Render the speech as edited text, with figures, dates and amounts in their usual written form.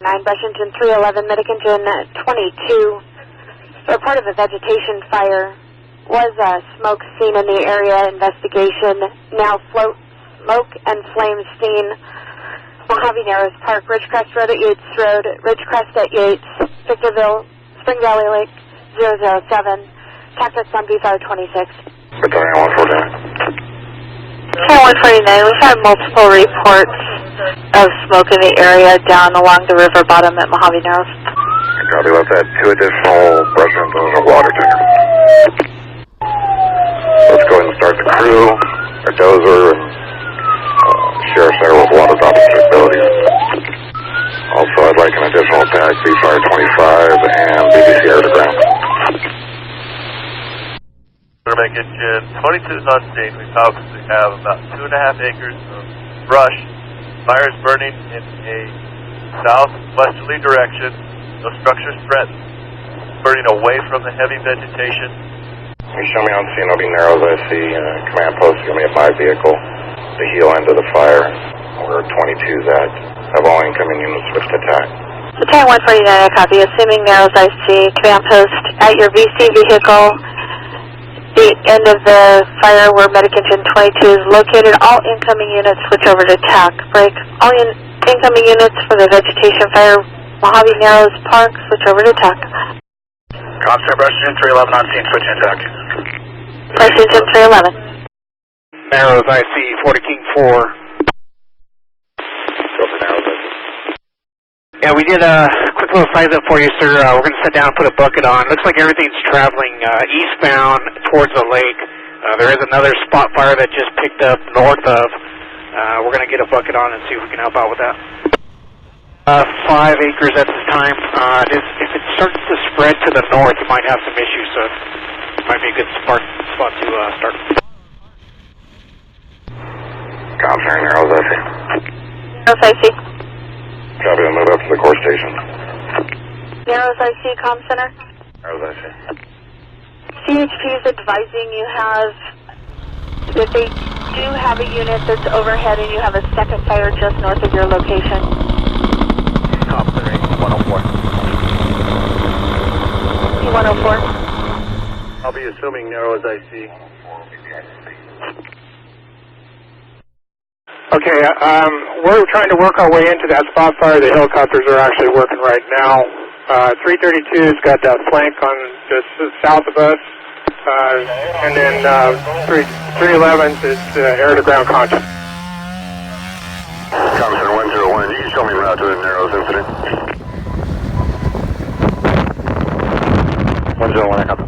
9, brush engine 311, medic engine 22. Report of a vegetation fire. Was smoke seen in the area? Investigation. Now float smoke and flames seen. Mojave Narrows Park, Ridgecrest Road at Yates Road, Ridgecrest at Yates, Victorville, Spring Valley Lake 007. Tactics on B-Fire 26. Victoria 149. Okay, 149, we've had multiple reports of smoke in the area down along the river bottom at Mojave Narrows. Copy, let's add 2 additional brush engines and a water tanker. Let's go ahead and start the crew, our dozer, and Sheriff Center with water dropping capabilities. Also, I'd like an additional tag, B-Fire 25 and BBC air to ground. Burbank engine 22 is on scene. We obviously have about 2.5 acres of brush. Fire is burning in a southwesterly direction. No structures threatened. Burning away from the heavy vegetation. You show me on scene, it'll be Narrows. I see command post is going to be at my vehicle, the heel end of the fire, where 22's at. Have all incoming units switch to TAC. Okay, 149, I copy. Assuming Narrows, I see command post at your VC vehicle. The end of the fire where medic engine 22 is located. All incoming units switch over to TAC. Break. All incoming units for the vegetation fire, Mojave Narrows Park, switch over to TAC. Concept brush engine 311 on scene, switch in TAC. Brush engine 311. Narrows, I see 40 King 4. Go for Narrows. Yeah, we did a quick little size up for you, sir. We're going to sit down and put a bucket on. Looks like everything's traveling eastbound towards the lake. There is another spot fire that just picked up north of. We're going to get a bucket on and see if we can help out with that. 5 acres at this time. If it starts to spread to the north, it might have some issues, so it might be a good spot to start. Comms Narrows, I see. Narrows, I see. Copy, I'll move up to the core station. Narrows, I see. Comm Center. Narrows, I see. CHP is advising you have that they do have a unit that's overhead and you have a second fire just north of your location. Top 104. P104. I'll be assuming Narrows I see. Okay, we're trying to work our way into that spot fire. The helicopters are actually working right now. 332's got that flank on the south of us, and then 311's is air to ground contact. Comms 101, you can show me route to the Narrows incident. 101, I copy.